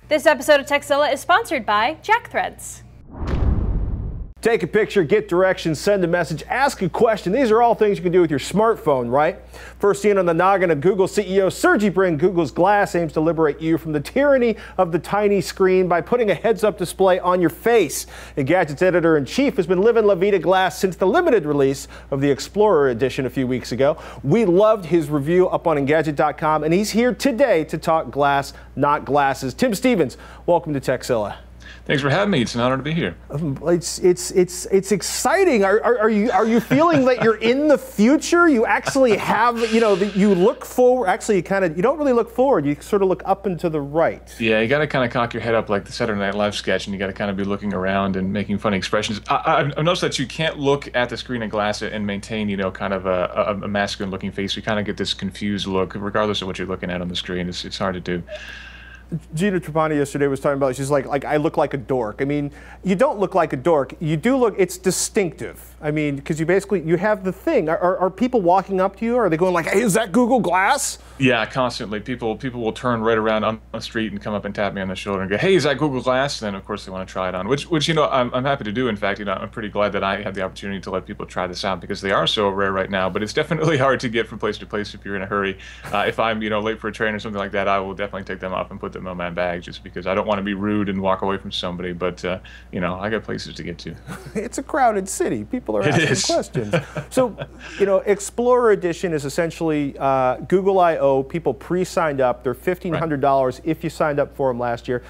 This episode of Tekzilla is sponsored by JackThreads. Take a picture, get directions, send a message, ask a question. These are all things you can do with your smartphone, right? First seen on the noggin of Google CEO Sergey Brin, Google's Glass aims to liberate you from the tyranny of the tiny screen by putting a heads-up display on your face. Engadget's editor-in-chief has been living La Vida Glass since the limited release of the Explorer edition a few weeks ago. We loved his review up on Engadget.com, and he's here today to talk glass, not glasses. Tim Stevens, welcome to Tekzilla. Thanks for having me. It's an honor to be here. It's exciting. Are you feeling that you're in the future? You actually have, you look forward. Actually, you don't really look forward. You sort of look up and to the right. Yeah, you got to kind of cock your head up like the Saturday Night Live sketch, and you got to kind of be looking around and making funny expressions. I've noticed that you can't look at the screen of glass and maintain, kind of a masculine-looking face. You kind of get this confused look, regardless of what you're looking at on the screen. It's hard to do. Gina Trapani yesterday was talking about, she's like, I look like a dork. I mean, you don't look like a dork. You do look, it's distinctive. I mean, because you have the thing. Are people walking up to you? Are they going like, hey, is that Google Glass? Yeah, constantly. People will turn right around on the street and come up and tap me on the shoulder and go, hey, is that Google Glass? And then, of course, they want to try it on, which I'm happy to do. In fact, I'm pretty glad that I had the opportunity to let people try this out because they are so rare right now. But it's definitely hard to get from place to place if you're in a hurry. If I'm, late for a train or something like that, I will definitely take them off and put them on my bag just because I don't want to be rude and walk away from somebody. But, I got places to get to. It's a crowded city. People are asking questions. So, Explorer Edition is essentially Google I/O. People pre-signed up. They're $1,500 if you signed up for them last year.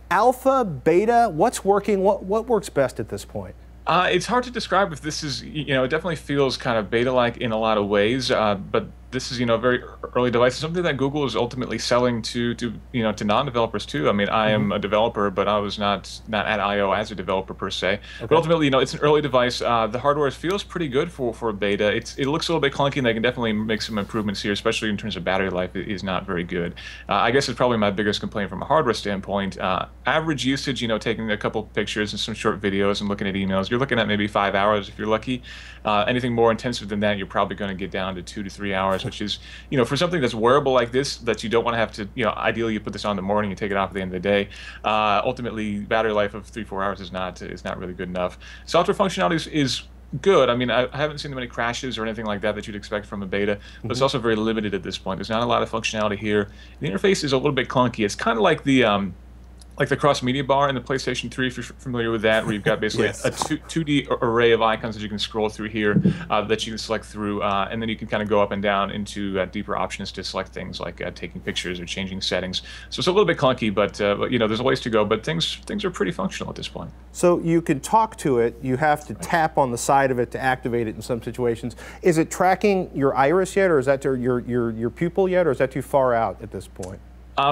Alpha, beta, what's working? What works best at this point? It's hard to describe if this is, it definitely feels kind of beta-like in a lot of ways, but this is, a very early device. It's something that Google is ultimately selling to non-developers too. I mean, I am a developer, but I was not at I/O as a developer per se. Okay. But ultimately, it's an early device. The hardware feels pretty good for a beta. It looks a little bit clunky, and they can definitely make some improvements here, especially in terms of battery life. It is not very good. I guess it's probably my biggest complaint from a hardware standpoint. Average usage, taking a couple pictures and some short videos and looking at emails, you're looking at maybe 5 hours if you're lucky. Anything more intensive than that, you're probably going to get down to 2 to 3 hours, which is, for something that's wearable like this, that you don't want to have to, ideally you put this on in the morning and take it off at the end of the day. Ultimately, battery life of 3-4 hours is not really good enough. Software functionality is good. I mean, I haven't seen many crashes or anything like that you'd expect from a beta, but it's also very limited at this point. There's not a lot of functionality here. The interface is a little bit clunky. It's kind of like the cross-media bar in the PlayStation 3, if you're familiar with that, where you've got basically yes. a 2D array of icons that you can scroll through here that you can select through, and then you can kind of go up and down into deeper options to select things like taking pictures or changing settings. So it's a little bit clunky, but there's a ways to go, but things are pretty functional at this point. So you can talk to it, you have to tap on the side of it to activate it in some situations. Is it tracking your iris yet, or is that your pupil yet, or is that too far out at this point?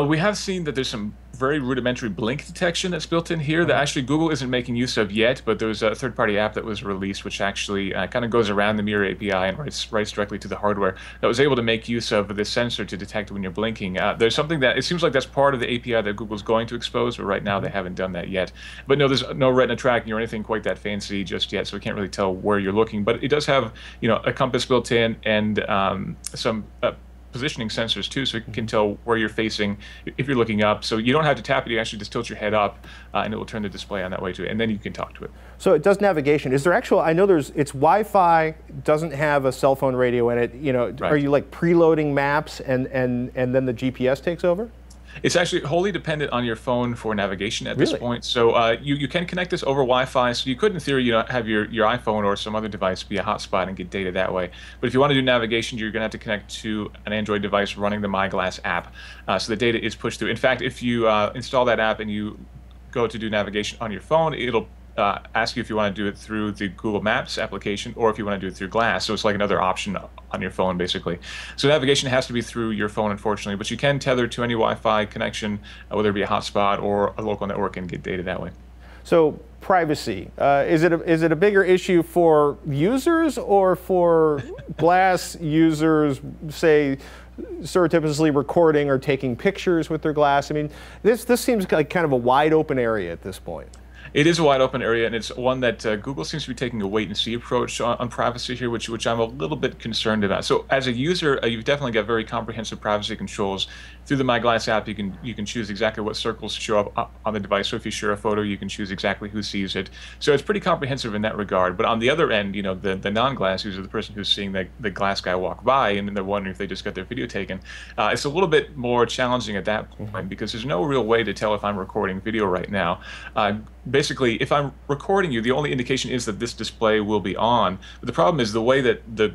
We have seen that there's some very rudimentary blink detection that's built in here that actually Google isn't making use of yet, but there's a third-party app that was released which actually kind of goes around the Mirror API and writes directly to the hardware that was able to make use of this sensor to detect when you're blinking. There's something that, it seems like that's part of the API that Google's going to expose, but right now they haven't done that yet. But no, there's no retina tracking or anything quite that fancy just yet, so we can't really tell where you're looking. But it does have, a compass built in and some positioning sensors too, so it can tell where you're facing if you're looking up. So you don't have to tap it, you actually just tilt your head up and it will turn the display on that way too, and then you can talk to it. So it does navigation. Is there actual, I know it's Wi-Fi, doesn't have a cell phone radio in it, Are you like preloading maps and then the GPS takes over? It's actually wholly dependent on your phone for navigation at this point. So you can connect this over Wi-Fi. So you could, in theory, have your iPhone or some other device be a hotspot and get data that way. But if you want to do navigation, you're going to have to connect to an Android device running the MyGlass app. So the data is pushed through. In fact, if you install that app and you go to do navigation on your phone, it'll ask you if you want to do it through the Google Maps application or if you want to do it through Glass. So it's like another option on your phone, basically. So navigation has to be through your phone, unfortunately, but you can tether to any Wi-Fi connection, whether it be a hotspot or a local network, and get data that way. So privacy, is it a bigger issue for users or for Glass users, say, surreptitiously recording or taking pictures with their Glass? I mean, this seems like kind of a wide open area at this point. It is a wide open area, and it's one that Google seems to be taking a wait and see approach on privacy here, which I'm a little bit concerned about. So as a user, you've definitely got very comprehensive privacy controls. Through the My Glass app, you can choose exactly what circles show up on the device. So if you share a photo, you can choose exactly who sees it. So it's pretty comprehensive in that regard. But on the other end, the non-glass user, the person who's seeing the glass guy walk by, and then they're wondering if they just got their video taken, it's a little bit more challenging at that point because there's no real way to tell if I'm recording video right now. Basically, if I'm recording you, the only indication is that this display will be on. But the problem is the way that the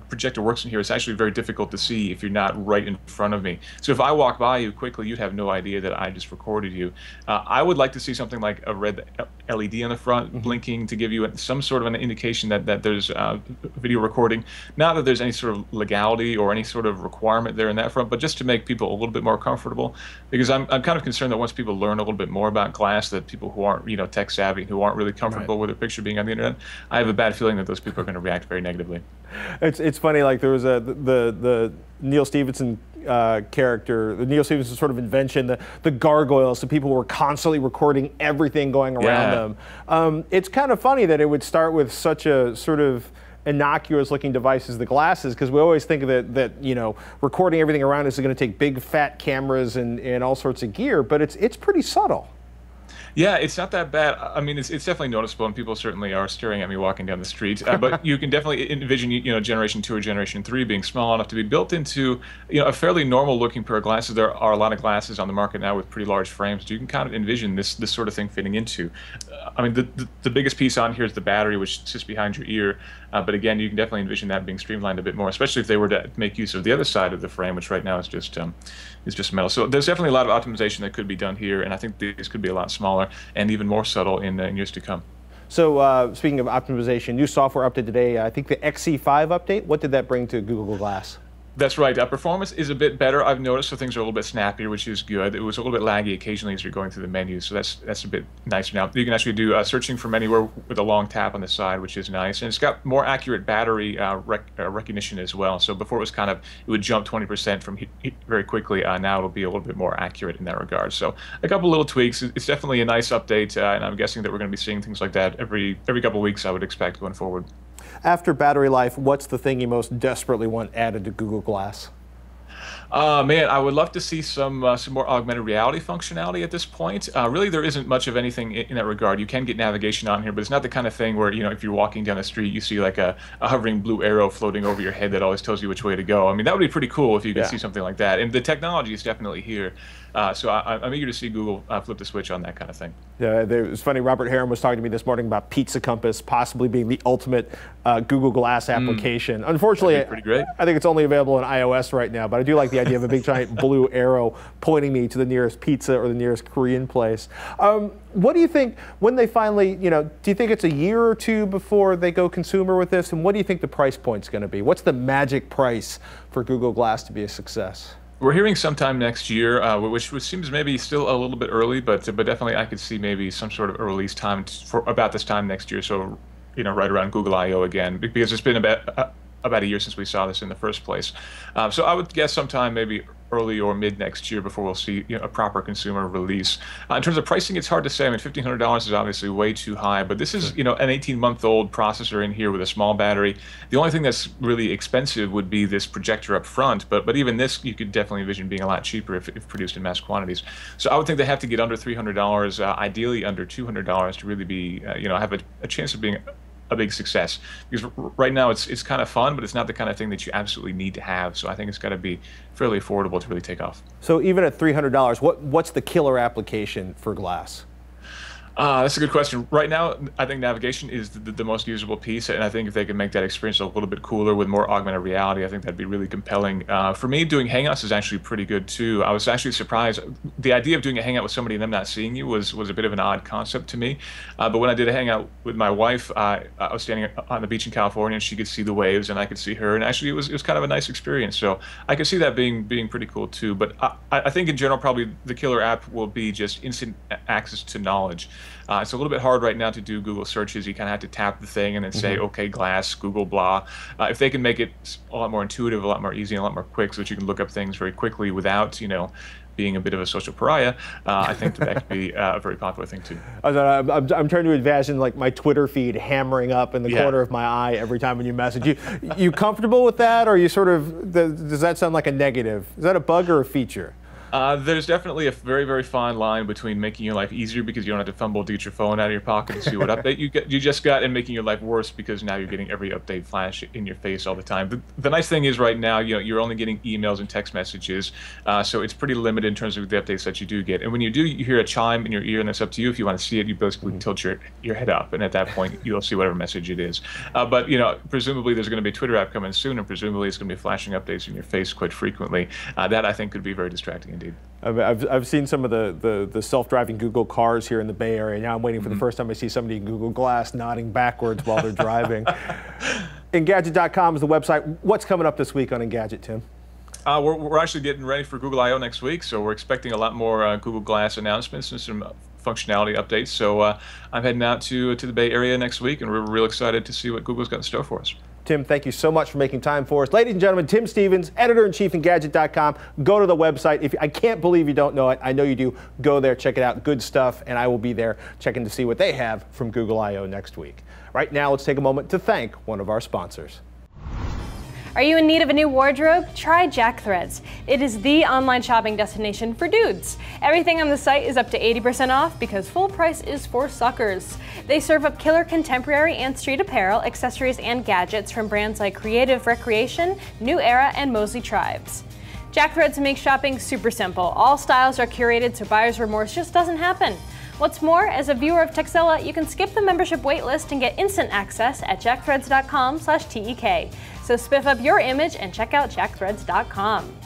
projector works in here is actually very difficult to see if you're not right in front of me. So if I walk by you quickly, you'd have no idea that I just recorded you. I would like to see something like a red LED on the front blinking to give you some sort of an indication that there's video recording. Not that there's any sort of legality or any sort of requirement there in that front, but just to make people a little bit more comfortable. Because I'm kind of concerned that once people learn a little bit more about glass, that people who aren't tech savvy, who aren't really comfortable with their picture being on the internet, I have a bad feeling that those people are going to react very negatively. It's funny, like there was the Neil Stephenson character, the Neil Stephenson sort of invention, the gargoyles, so people were constantly recording everything going around them. It's kind of funny that it would start with such a sort of innocuous looking device as the glasses, because we always think that recording everything around us is going to take big fat cameras and all sorts of gear, but it's pretty subtle. Yeah, it's not that bad. I mean, it's definitely noticeable, and people certainly are staring at me walking down the street. But you can definitely envision, Generation 2 or Generation 3 being small enough to be built into, a fairly normal-looking pair of glasses. There are a lot of glasses on the market now with pretty large frames, so you can kind of envision this sort of thing fitting into. I mean, the biggest piece on here is the battery, which sits behind your ear. But again, you can definitely envision that being streamlined a bit more, especially if they were to make use of the other side of the frame, which right now is just metal. So there's definitely a lot of optimization that could be done here, and I think these could be a lot smaller and even more subtle in years to come. So speaking of optimization, new software update today. I think the XC5 update. What did that bring to Google Glass? That's right. Performance is a bit better, I've noticed, so things are a little bit snappier, which is good. It was a little bit laggy occasionally as you're going through the menu, so that's a bit nicer now. You can actually do searching from anywhere with a long tap on the side, which is nice. And it's got more accurate battery recognition as well. So before it would jump 20% from very quickly. Now it'll be a little bit more accurate in that regard. So a couple little tweaks. It's definitely a nice update, and I'm guessing that we're going to be seeing things like that every couple of weeks, I would expect, going forward. After battery life, what's the thing you most desperately want added to Google Glass? Man, I would love to see some more augmented reality functionality at this point. Really, there isn't much of anything in that regard. You can get navigation on here, but it's not the kind of thing where, if you're walking down the street, you see like a hovering blue arrow floating over your head that always tells you which way to go. I mean, that would be pretty cool if you could see something like that. And the technology is definitely here. So I'm eager to see Google flip the switch on that kind of thing. Yeah, it was funny. Robert Harron was talking to me this morning about Pizza Compass possibly being the ultimate Google Glass application. Unfortunately, pretty great. I think it's only available on iOS right now, but I do like the idea of a big giant blue arrow pointing me to the nearest pizza or the nearest Korean place. What do you think when they finally, do you think it's a year or two before they go consumer with this? And what do you think the price point's going to be? What's the magic price for Google Glass to be a success? We're hearing sometime next year, which seems maybe still a little bit early, but definitely I could see maybe some sort of a release time for about this time next year. So, right around Google I/O again, because it's been about a year since we saw this in the first place. So I would guess sometime maybe early or mid next year before we'll see a proper consumer release. In terms of pricing, it's hard to say. I mean, $1,500 is obviously way too high, but this is an 18-month-old processor in here with a small battery. The only thing that's really expensive would be this projector up front, but even this you could definitely envision being a lot cheaper if produced in mass quantities. So I would think they have to get under $300, ideally under $200 to really be have a chance of being a big success, because right now it's kind of fun, but it's not the kind of thing that you absolutely need to have. So I think it's got to be fairly affordable to really take off. So even at $300, what's the killer application for Glass? That's a good question. Right now, I think navigation is the most usable piece, and I think if they can make that experience a little bit cooler with more augmented reality, I think that'd be really compelling. For me, doing Hangouts is actually pretty good too. I was actually surprised. The idea of doing a Hangout with somebody and them not seeing you was a bit of an odd concept to me. But when I did a Hangout with my wife, I was standing on the beach in California, and she could see the waves, and I could see her, and actually it was kind of a nice experience. So I could see that being pretty cool too. But I think in general, probably the killer app will be just instant access to knowledge. It's a little bit hard right now to do Google searches. You kind of have to tap the thing and then say, okay, Glass, Google, blah. If they can make it a lot more intuitive, a lot more easy, and a lot more quick so that you can look up things very quickly without, being a bit of a social pariah, I think that could be a very popular thing too. I'm trying to imagine like my Twitter feed hammering up in the corner of my eye every time when you message. You comfortable with that, or are you sort of, does that sound like a negative? Is that a bug or a feature? There's definitely a very, very fine line between making your life easier because you don't have to fumble to get your phone out of your pocket and see what update you just got, and making your life worse because now you're getting every update flash in your face all the time. The nice thing is right now, you're only getting emails and text messages, so it's pretty limited in terms of the updates that you do get. And when you do, you hear a chime in your ear, and it's up to you if you want to see it. You basically tilt your head up, and at that point, you'll see whatever message it is. But presumably there's going to be a Twitter app coming soon, and presumably it's going to be flashing updates in your face quite frequently. That I think could be very distracting indeed. I've seen some of the self-driving Google cars here in the Bay Area. Now I'm waiting for the first time I see somebody in Google Glass nodding backwards while they're driving. Engadget.com is the website. What's coming up this week on Engadget, Tim? We're actually getting ready for Google I/O next week, so we're expecting a lot more Google Glass announcements and some functionality updates. So I'm heading out to the Bay Area next week, and we're real excited to see what Google's got in store for us. Tim, thank you so much for making time for us. Ladies and gentlemen, Tim Stevens, editor-in-chief Engadget.com. Go to the website. I can't believe you don't know it. I know you do. Go there, check it out. Good stuff, and I will be there checking to see what they have from Google I/O next week. Right now, let's take a moment to thank one of our sponsors. Are you in need of a new wardrobe? Try JackThreads. It is the online shopping destination for dudes. Everything on the site is up to 80% off because full price is for suckers. They serve up killer contemporary and street apparel, accessories, and gadgets from brands like Creative Recreation, New Era, and Mosley Tribes. JackThreads makes shopping super simple. All styles are curated so buyer's remorse just doesn't happen. What's more, as a viewer of Tekzilla, you can skip the membership waitlist and get instant access at jackthreads.com/TEK. So spiff up your image and check out jackthreads.com.